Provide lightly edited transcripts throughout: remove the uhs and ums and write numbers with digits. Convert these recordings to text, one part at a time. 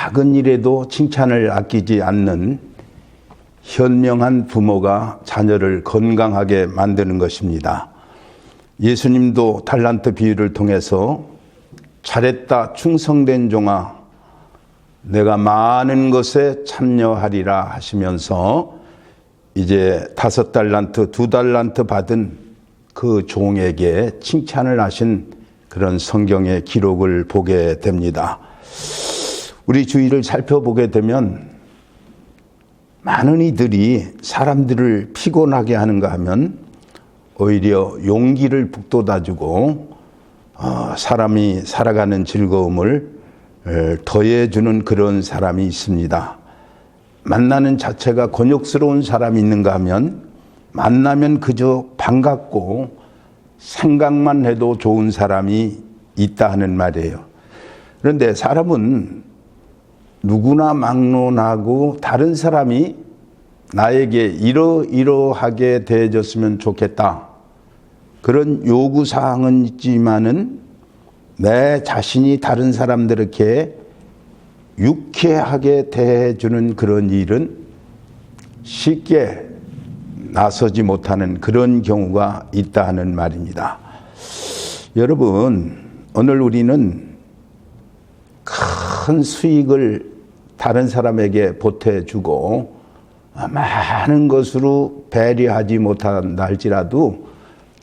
작은 일에도 칭찬을 아끼지 않는 현명한 부모가 자녀를 건강하게 만드는 것입니다. 예수님도 달란트 비유를 통해서 잘했다 충성된 종아 내가 많은 것에 참여하리라 하시면서 이제 5달란트 2달란트 받은 그 종에게 칭찬을 하신 그런 성경의 기록을 보게 됩니다. 우리 주위를 살펴보게 되면 많은 이들이 사람들을 피곤하게 하는가 하면 오히려 용기를 북돋아주고 사람이 살아가는 즐거움을 더해주는 그런 사람이 있습니다. 만나는 자체가 곤욕스러운 사람이 있는가 하면 만나면 그저 반갑고 생각만 해도 좋은 사람이 있다 하는 말이에요. 그런데 사람은 누구나 막론하고 다른 사람이 나에게 이러이러하게 대해줬으면 좋겠다. 그런 요구사항은 있지만은 내 자신이 다른 사람들에게 유쾌하게 대해주는 그런 일은 쉽게 나서지 못하는 그런 경우가 있다 하는 말입니다. 여러분, 오늘 우리는 큰 수익을 다른 사람에게 보태주고 많은 것으로 배려하지 못한다 할지라도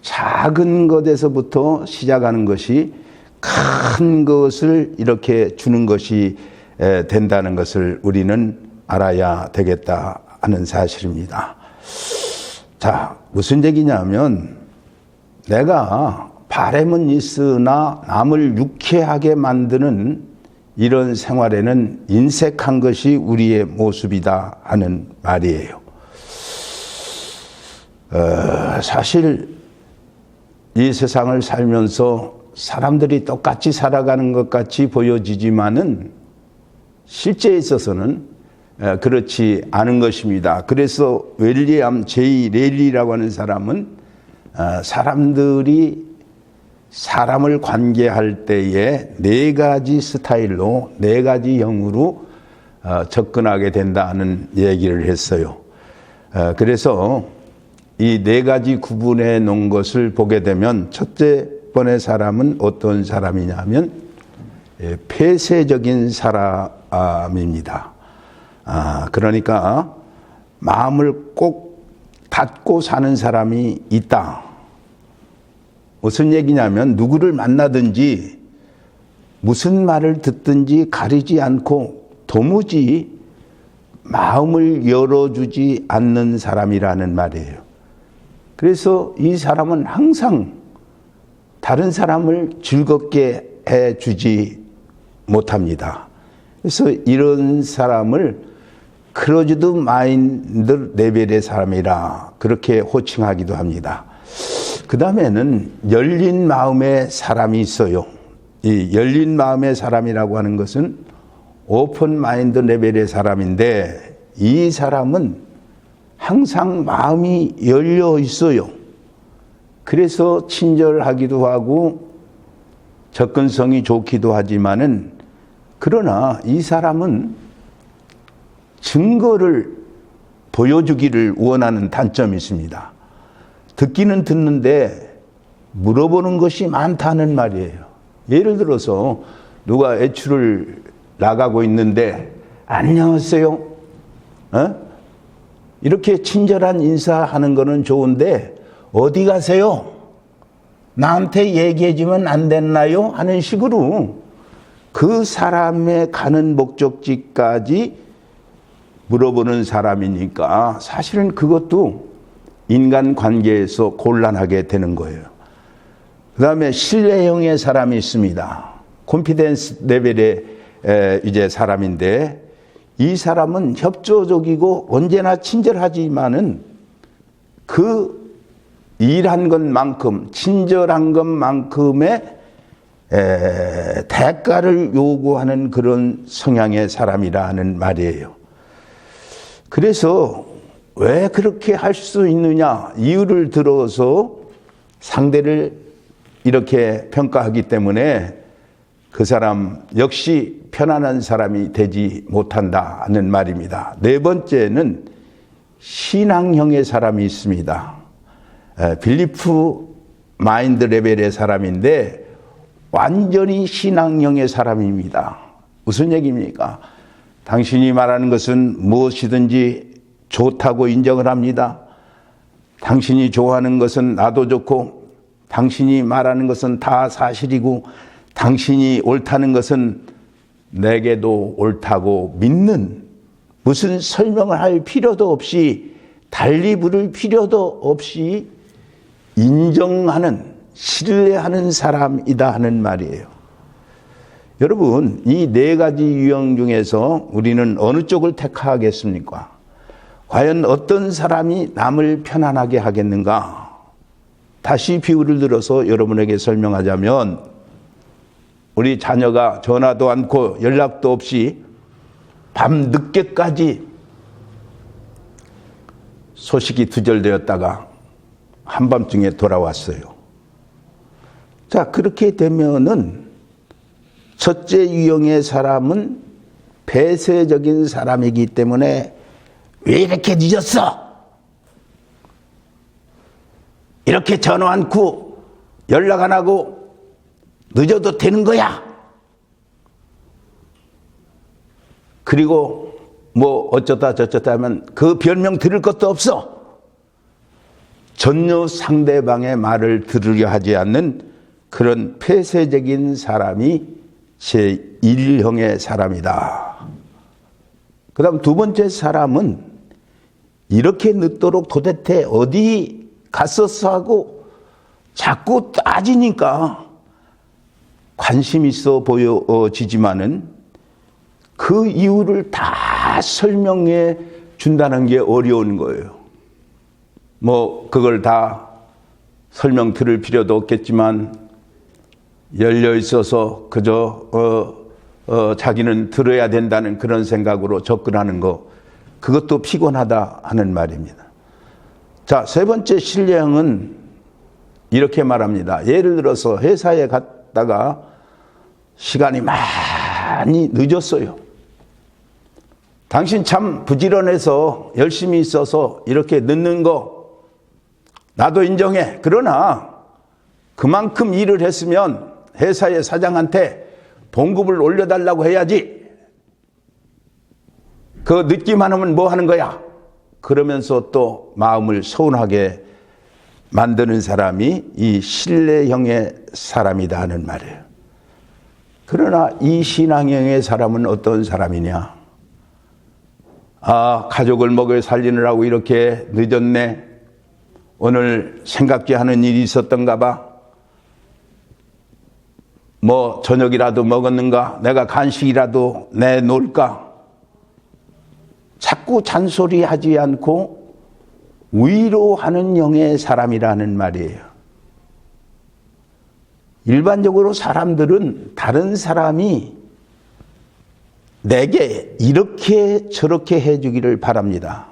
작은 것에서부터 시작하는 것이 큰 것을 이렇게 주는 것이 된다는 것을 우리는 알아야 되겠다 하는 사실입니다. 자, 무슨 얘기냐면 내가 바램은 있으나 남을 유쾌하게 만드는 이런 생활에는 인색한 것이 우리의 모습이다 하는 말이에요. 사실 이 세상을 살면서 사람들이 똑같이 살아가는 것 같이 보여지지만은 실제에 있어서는 그렇지 않은 것입니다. 그래서 윌리엄 J. 렐리라고 하는 사람은 사람들이 사람을 관계할 때에 4가지 스타일로 4가지 형으로 접근하게 된다는 얘기를 했어요. 그래서 이 4가지 구분해 놓은 것을 보게 되면 첫째 번의 사람은 어떤 사람이냐면 폐쇄적인 사람입니다. 그러니까 마음을 꼭 닫고 사는 사람이 있다. 무슨 얘기냐면 누구를 만나든지 무슨 말을 듣든지 가리지 않고 도무지 마음을 열어주지 않는 사람이라는 말이에요. 그래서 이 사람은 항상 다른 사람을 즐겁게 해주지 못합니다. 그래서 이런 사람을 클로즈드 마인드 레벨의 사람이라 그렇게 호칭하기도 합니다. 그 다음에는 열린 마음의 사람이 있어요. 이 열린 마음의 사람이라고 하는 것은 오픈 마인드 레벨의 사람인데 이 사람은 항상 마음이 열려 있어요. 그래서 친절하기도 하고 접근성이 좋기도 하지만은 그러나 이 사람은 증거를 보여주기를 원하는 단점이 있습니다. 듣기는 듣는데 물어보는 것이 많다는 말이에요. 예를 들어서 누가 외출을 나가고 있는데 안녕하세요. 이렇게 친절한 인사하는 거는 좋은데 어디 가세요? 나한테 얘기해 주면 안 됐나요? 하는 식으로 그 사람의 가는 목적지까지 물어보는 사람이니까 사실은 그것도 인간관계에서 곤란하게 되는 거예요. 그 다음에 신뢰형의 사람이 있습니다. 콘피던스 레벨의 이제 사람인데 이 사람은 협조적이고 언제나 친절하지만은 그 일한 것만큼 친절한 것만큼의 대가를 요구하는 그런 성향의 사람이라는 말이에요. 그래서 왜 그렇게 할 수 있느냐 이유를 들어서 상대를 이렇게 평가하기 때문에 그 사람 역시 편안한 사람이 되지 못한다는 말입니다. 네 번째는 신앙형의 사람이 있습니다. 빌리프 마인드 레벨의 사람인데 완전히 신앙형의 사람입니다. 무슨 얘기입니까? 당신이 말하는 것은 무엇이든지 좋다고 인정을 합니다. 당신이 좋아하는 것은 나도 좋고, 당신이 말하는 것은 다 사실이고, 당신이 옳다는 것은 내게도 옳다고 믿는, 무슨 설명을 할 필요도 없이, 달리 부를 필요도 없이 인정하는, 신뢰하는 사람이다 하는 말이에요. 여러분, 이 네 가지 유형 중에서 우리는 어느 쪽을 택하겠습니까? 과연 어떤 사람이 남을 편안하게 하겠는가? 다시 비유를 들어서 여러분에게 설명하자면, 우리 자녀가 전화도 않고 연락도 없이 밤 늦게까지 소식이 두절되었다가 한밤중에 돌아왔어요. 자, 그렇게 되면은 첫째 유형의 사람은 폐쇄적인 사람이기 때문에 왜 이렇게 늦었어? 이렇게 전화 않고 연락 안 하고 늦어도 되는 거야? 그리고 뭐 어쩌다 저쩌다 하면 그 별명 들을 것도 없어. 전혀 상대방의 말을 들으려 하지 않는 그런 폐쇄적인 사람이 제1형의 사람이다. 그 다음 두 번째 사람은 이렇게 늦도록 도대체 어디 갔었어 하고 자꾸 따지니까 관심 있어 보여지지만은 그 이유를 다 설명해 준다는 게 어려운 거예요. 뭐 그걸 다 설명 들을 필요도 없겠지만 열려 있어서 그저 자기는 들어야 된다는 그런 생각으로 접근하는 거, 그것도 피곤하다 하는 말입니다. 자, 세 번째 신뢰형은 이렇게 말합니다. 예를 들어서 회사에 갔다가 시간이 많이 늦었어요. 당신 참 부지런해서 열심히 있어서 이렇게 늦는 거 나도 인정해. 그러나 그만큼 일을 했으면 회사의 사장한테 봉급을 올려달라고 해야지. 그 늦기만 하면 뭐 하는 거야? 그러면서 또 마음을 서운하게 만드는 사람이 이 신뢰형의 사람이다 하는 말이에요. 그러나 이 신앙형의 사람은 어떤 사람이냐? 아, 가족을 먹여 살리느라고 이렇게 늦었네. 오늘 생각지 않은 일이 있었던가 봐. 뭐 저녁이라도 먹었는가? 내가 간식이라도 내놓을까? 자꾸 잔소리하지 않고 위로하는 영의 사람이라는 말이에요. 일반적으로 사람들은 다른 사람이 내게 이렇게 저렇게 해주기를 바랍니다.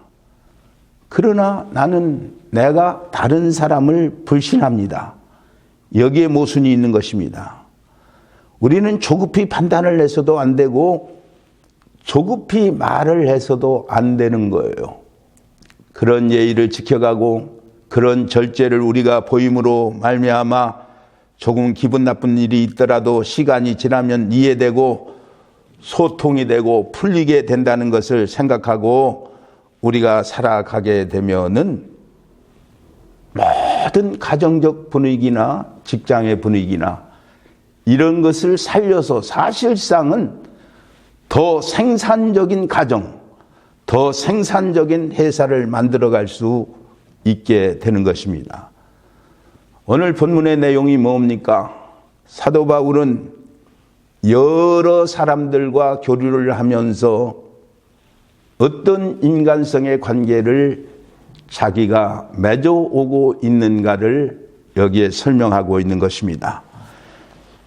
그러나 나는 내가 다른 사람을 불신합니다. 여기에 모순이 있는 것입니다. 우리는 조급히 판단을 해서도 안 되고 조급히 말을 해서도 안 되는 거예요. 그런 예의를 지켜가고 그런 절제를 우리가 보임으로 말미암아 조금 기분 나쁜 일이 있더라도 시간이 지나면 이해되고 소통이 되고 풀리게 된다는 것을 생각하고 우리가 살아가게 되면은 모든 가정적 분위기나 직장의 분위기나 이런 것을 살려서 사실상은 더 생산적인 가정, 더 생산적인 회사를 만들어갈 수 있게 되는 것입니다. 오늘 본문의 내용이 뭡니까? 사도 바울은 여러 사람들과 교류를 하면서 어떤 인간성의 관계를 자기가 맺어오고 있는가를 여기에 설명하고 있는 것입니다.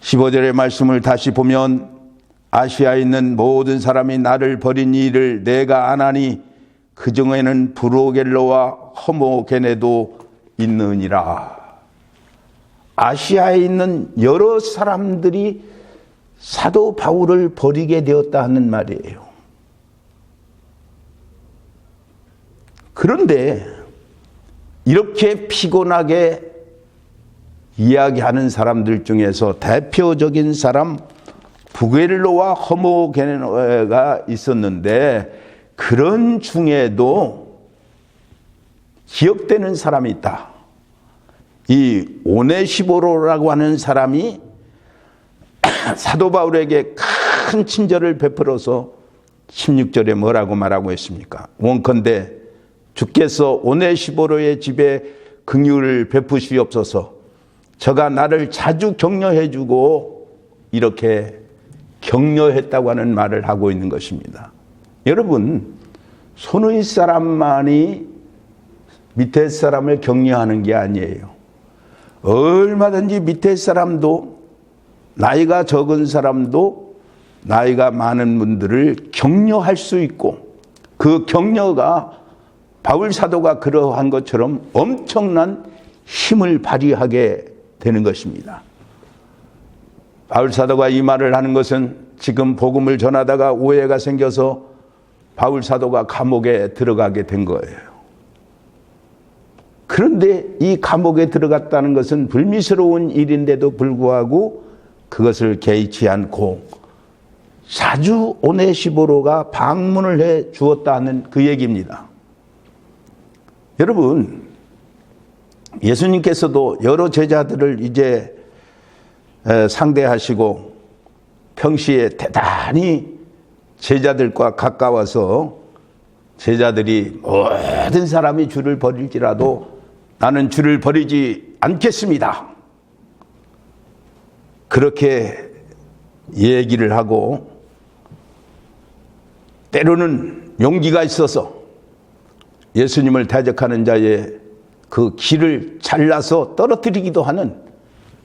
15절의 말씀을 다시 보면 아시아에 있는 모든 사람이 나를 버린 일을 내가 아나니 그 중에는 브로겔로와 허모게네도 있느니라. 아시아에 있는 여러 사람들이 사도 바울을 버리게 되었다 하는 말이에요. 그런데 이렇게 피곤하게 이야기하는 사람들 중에서 대표적인 사람 부겔로와 허모게네가 있었는데, 그런 중에도 기억되는 사람이 있다. 이 오네시보로라고 하는 사람이 사도 바울에게 큰 친절을 베풀어서 16절에 뭐라고 말하고 있습니까? 원컨대 주께서 오네시보로의 집에 긍휼을 베푸시옵소서. 저가 나를 자주 격려해 주고, 이렇게 격려했다고 하는 말을 하고 있는 것입니다. 여러분, 손의 사람만이 밑에 사람을 격려하는 게 아니에요. 얼마든지 밑에 사람도, 나이가 적은 사람도 나이가 많은 분들을 격려할 수 있고, 그 격려가 바울 사도가 그러한 것처럼 엄청난 힘을 발휘하게 되는 것입니다. 바울 사도가 이 말을 하는 것은 지금 복음을 전하다가 오해가 생겨서 바울 사도가 감옥에 들어가게 된 거예요. 그런데 이 감옥에 들어갔다는 것은 불미스러운 일인데도 불구하고 그것을 개의치 않고 자주 오네시보로가 방문을 해 주었다는 그 얘기입니다. 여러분, 예수님께서도 여러 제자들을 이제 상대하시고 평시에 대단히 제자들과 가까워서 제자들이 모든 사람이 주를 버릴지라도 나는 주를 버리지 않겠습니다. 그렇게 얘기를 하고, 때로는 용기가 있어서 예수님을 대적하는 자의 그 길을 잘라서 떨어뜨리기도 하는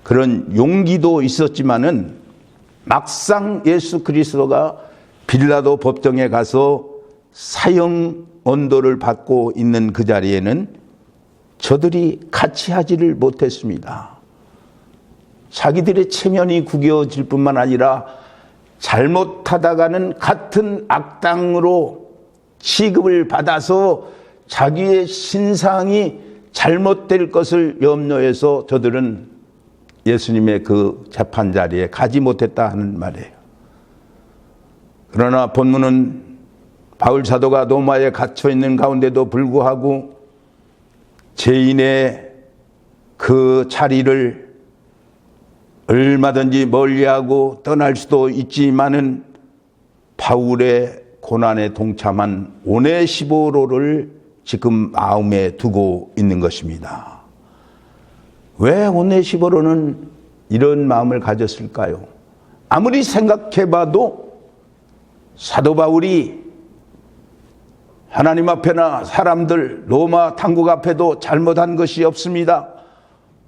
그런 용기도 있었지만은, 막상 예수 그리스도가 빌라도 법정에 가서 사형 언도를 받고 있는 그 자리에는 저들이 같이 하지를 못했습니다. 자기들의 체면이 구겨질 뿐만 아니라 잘못하다가는 같은 악당으로 취급을 받아서 자기의 신상이 잘못될 것을 염려해서 저들은 예수님의 그 재판 자리에 가지 못했다 하는 말이에요. 그러나 본문은 바울 사도가 로마에 갇혀 있는 가운데도 불구하고 죄인의 그 자리를 얼마든지 멀리하고 떠날 수도 있지만은 바울의 고난에 동참한 오네시보로를 지금 마음에 두고 있는 것입니다. 왜 오네시보로는 이런 마음을 가졌을까요? 아무리 생각해봐도 사도 바울이 하나님 앞에나 사람들, 로마 당국 앞에도 잘못한 것이 없습니다.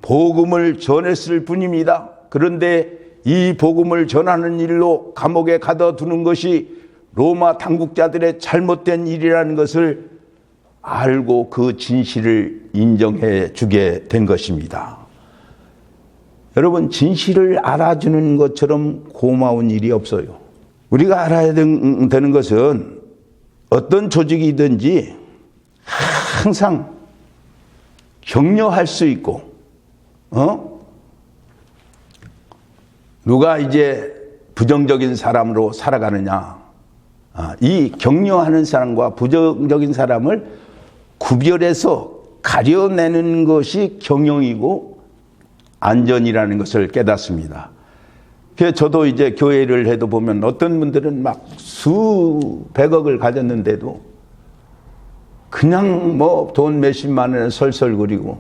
복음을 전했을 뿐입니다. 그런데 이 복음을 전하는 일로 감옥에 가둬두는 것이 로마 당국자들의 잘못된 일이라는 것을 알고 그 진실을 인정해 주게 된 것입니다. 여러분, 진실을 알아주는 것처럼 고마운 일이 없어요. 우리가 알아야 되는 것은 어떤 조직이든지 항상 격려할 수 있고, 누가 이제 부정적인 사람으로 살아가느냐, 이 격려하는 사람과 부정적인 사람을 구별해서 가려내는 것이 경영이고 안전이라는 것을 깨닫습니다. 그래서 저도 이제 교회를 해도 보면 어떤 분들은 막 수백억을 가졌는데도 그냥 뭐 돈 몇십만 원에 설설거리고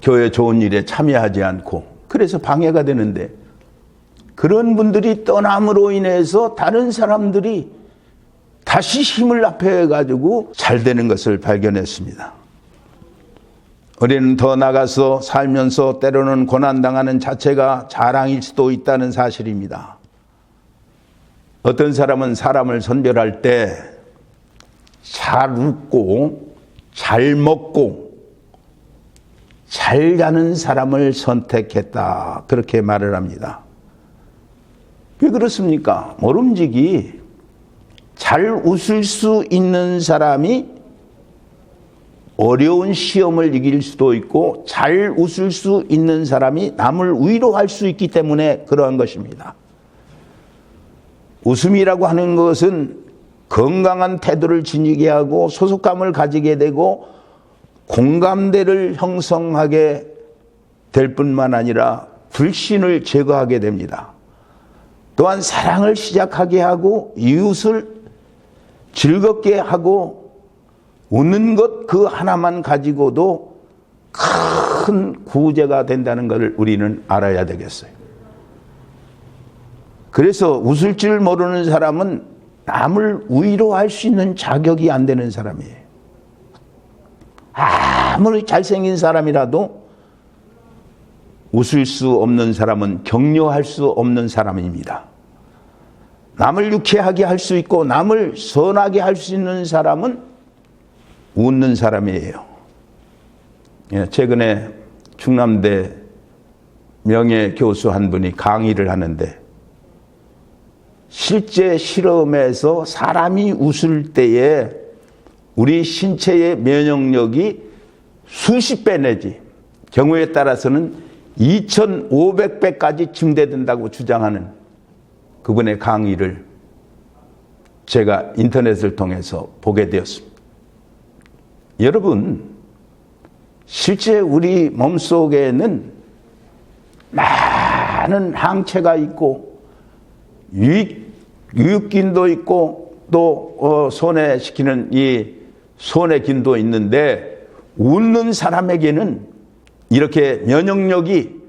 교회 좋은 일에 참여하지 않고 그래서 방해가 되는데, 그런 분들이 떠남으로 인해서 다른 사람들이 다시 힘을 합해가지고 잘 되는 것을 발견했습니다. 우리는 더 나가서 살면서 때로는 고난당하는 자체가 자랑일 수도 있다는 사실입니다. 어떤 사람은 사람을 선별할 때 잘 웃고 잘 먹고 잘 자는 사람을 선택했다, 그렇게 말을 합니다. 왜 그렇습니까? 모름지기 잘 웃을 수 있는 사람이 어려운 시험을 이길 수도 있고, 잘 웃을 수 있는 사람이 남을 위로할 수 있기 때문에 그러한 것입니다. 웃음이라고 하는 것은 건강한 태도를 지니게 하고 소속감을 가지게 되고 공감대를 형성하게 될 뿐만 아니라 불신을 제거하게 됩니다. 또한 사랑을 시작하게 하고 이웃을 즐겁게 하고 웃는 것 그 하나만 가지고도 큰 구제가 된다는 것을 우리는 알아야 되겠어요. 그래서 웃을 줄 모르는 사람은 남을 위로할 수 있는 자격이 안 되는 사람이에요. 아무리 잘생긴 사람이라도 웃을 수 없는 사람은 격려할 수 없는 사람입니다. 남을 유쾌하게 할 수 있고 남을 선하게 할 수 있는 사람은 웃는 사람이에요. 최근에 충남대 명예교수 한 분이 강의를 하는데, 실제 실험에서 사람이 웃을 때에 우리 신체의 면역력이 수십 배 내지 경우에 따라서는 2,500배까지 증대된다고 주장하는 그분의 강의를 제가 인터넷을 통해서 보게 되었습니다. 여러분, 실제 우리 몸속에는 많은 항체가 있고 유익균도 있고 또 손해시키는 이 손해균도 있는데, 웃는 사람에게는 이렇게 면역력이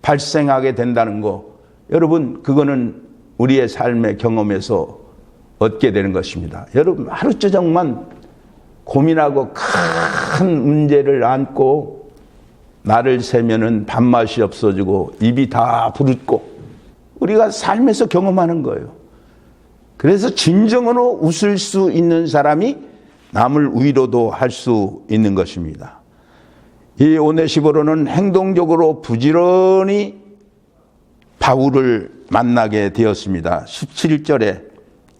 발생하게 된다는 거, 여러분, 그거는 우리의 삶의 경험에서 얻게 되는 것입니다. 여러분, 하루저녁만 고민하고 큰 문제를 안고 나를 세면은 밥맛이 없어지고 입이 다 부르고, 우리가 삶에서 경험하는 거예요. 그래서 진정으로 웃을 수 있는 사람이 남을 위로도 할 수 있는 것입니다. 이 오네시보로는 행동적으로 부지런히 바울을 만나게 되었습니다. 17절에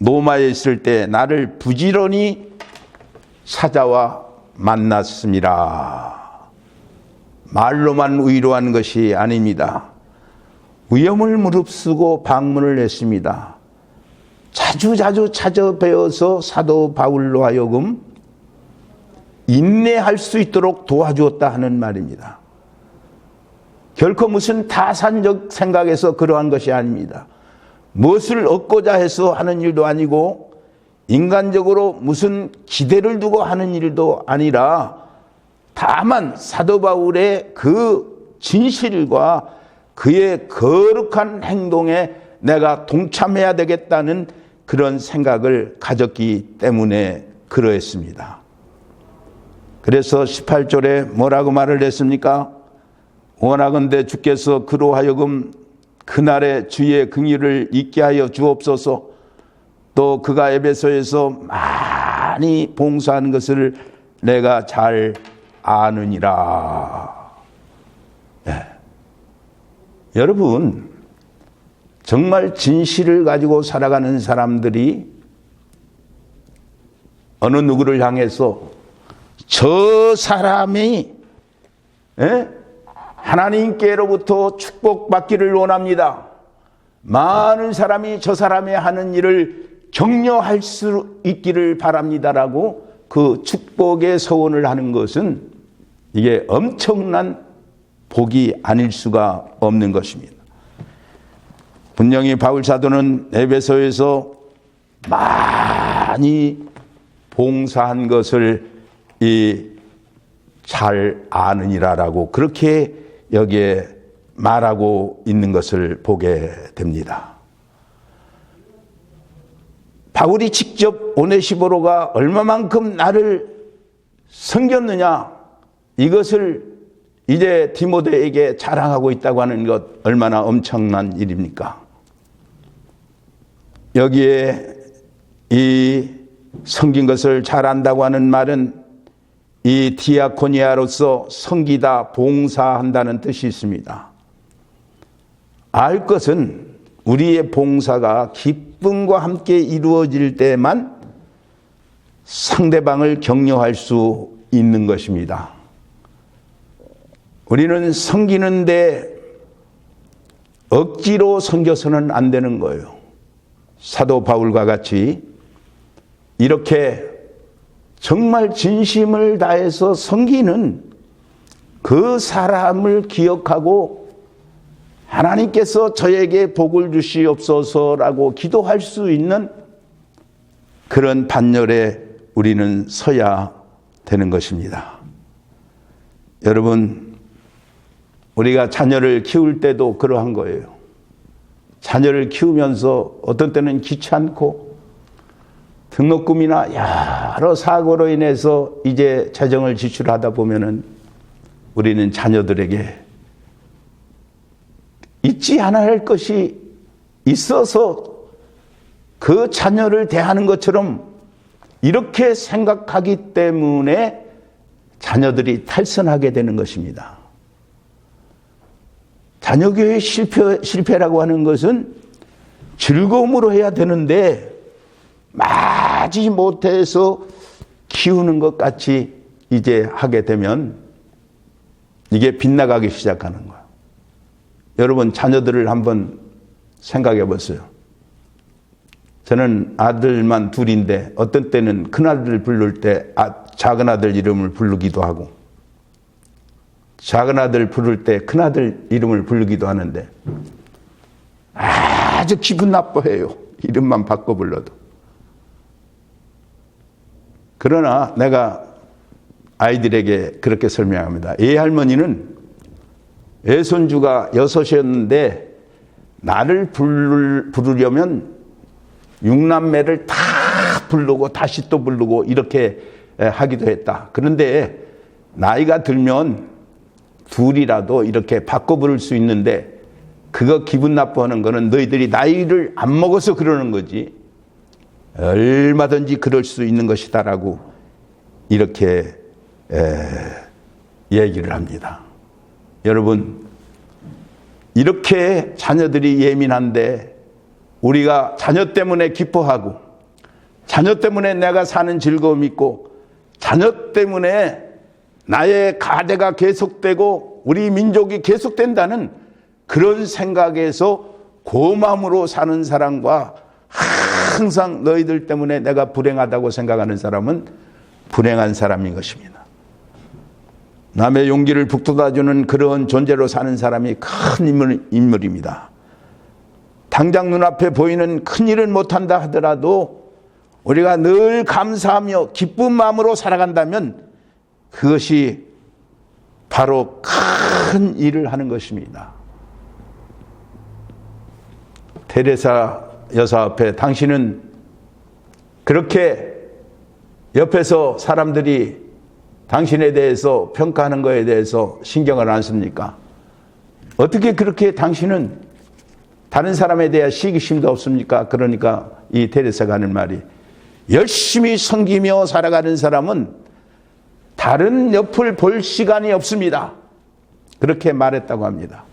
로마에 있을 때 나를 부지런히 찾아와 만났습니다. 말로만 위로한 것이 아닙니다. 위험을 무릅쓰고 방문을 했습니다. 자주 찾아뵈어서 사도 바울로 하여금 인내할 수 있도록 도와주었다 하는 말입니다. 결코 무슨 타산적 생각에서 그러한 것이 아닙니다. 무엇을 얻고자 해서 하는 일도 아니고 인간적으로 무슨 기대를 두고 하는 일도 아니라, 다만 사도 바울의 그 진실과 그의 거룩한 행동에 내가 동참해야 되겠다는 그런 생각을 가졌기 때문에 그러했습니다. 그래서 18절에 뭐라고 말을 했습니까? 원하건대 주께서 그로 하여금 그날의 주의 긍휼을 잊게 하여 주옵소서. 또 그가 에베소에서 많이 봉사하는 것을 내가 잘 아느니라. 네. 여러분, 정말 진실을 가지고 살아가는 사람들이 어느 누구를 향해서 저 사람이 하나님께로부터 축복받기를 원합니다. 많은 사람이 저 사람의 하는 일을 격려할 수 있기를 바랍니다라고 그 축복의 서원을 하는 것은 이게 엄청난 복이 아닐 수가 없는 것입니다. 분명히 바울 사도는 에베소에서 많이 봉사한 것을 잘 아느니라라고 그렇게 여기에 말하고 있는 것을 보게 됩니다. 바울이 직접 오네시보로가 얼마만큼 나를 섬겼느냐, 이것을 이제 디모데에게 자랑하고 있다고 하는 것, 얼마나 엄청난 일입니까? 여기에 이 섬긴 것을 잘 안다고 하는 말은 이 디아코니아로서 섬기다, 봉사한다는 뜻이 있습니다. 알 것은 우리의 봉사가 기쁨과 함께 이루어질 때만 상대방을 격려할 수 있는 것입니다. 우리는 섬기는데 억지로 섬겨서는 안 되는 거예요. 사도 바울과 같이 이렇게 정말 진심을 다해서 섬기는 그 사람을 기억하고 하나님께서 저에게 복을 주시옵소서라고 기도할 수 있는 그런 반열에 우리는 서야 되는 것입니다. 여러분, 우리가 자녀를 키울 때도 그러한 거예요. 자녀를 키우면서 어떤 때는 귀찮고 등록금이나 여러 사고로 인해서 이제 재정을 지출하다 보면은 우리는 자녀들에게 잊지 않아야 할 것이 있어서 그 자녀를 대하는 것처럼 이렇게 생각하기 때문에 자녀들이 탈선하게 되는 것입니다. 자녀교회 실패라고 하는 것은 즐거움으로 해야 되는데 마지 못해서 키우는 것 같이 이제 하게 되면 이게 빗나가기 시작하는 거예요. 여러분, 자녀들을 한번 생각해 보세요. 저는 아들만 둘인데 어떤 때는 큰아들 부를 때 작은아들 이름을 부르기도 하고 작은아들 부를 때 큰아들 이름을 부르기도 하는데 아주 기분 나빠해요. 이름만 바꿔 불러도. 그러나 내가 아이들에게 그렇게 설명합니다. 애할머니는 애손주가 6이었는데 나를 부르려면 6남매를 다 부르고 다시 또 부르고 이렇게 하기도 했다. 그런데 나이가 들면 둘이라도 이렇게 바꿔 부를 수 있는데 그거 기분 나빠하는 거는 너희들이 나이를 안 먹어서 그러는 거지 얼마든지 그럴 수 있는 것이다라고 이렇게 얘기를 합니다. 여러분, 이렇게 자녀들이 예민한데 우리가 자녀 때문에 기뻐하고 자녀 때문에 내가 사는 즐거움이 있고 자녀 때문에 나의 가대가 계속되고 우리 민족이 계속된다는 그런 생각에서 고마움으로 사는 사람과 항상 너희들 때문에 내가 불행하다고 생각하는 사람은 불행한 사람인 것입니다. 남의 용기를 북돋아주는 그런 존재로 사는 사람이 큰 인물입니다. 당장 눈앞에 보이는 큰 일은 못한다 하더라도 우리가 늘 감사하며 기쁜 마음으로 살아간다면 그것이 바로 큰 일을 하는 것입니다. 테레사 여사 앞에 당신은 그렇게 옆에서 사람들이 당신에 대해서 평가하는 것에 대해서 신경을 안 씁니까? 어떻게 그렇게 당신은 다른 사람에 대한 시기심도 없습니까? 그러니까 이 테레사가 하는 말이 열심히 섬기며 살아가는 사람은 다른 옆을 볼 시간이 없습니다. 그렇게 말했다고 합니다.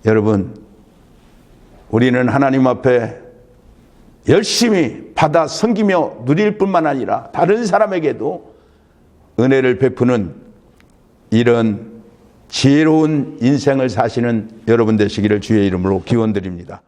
여러분, 우리는 하나님 앞에 열심히 받아 섬기며 누릴 뿐만 아니라 다른 사람에게도 은혜를 베푸는 이런 지혜로운 인생을 사시는 여러분 되시기를 주의 이름으로 기원드립니다.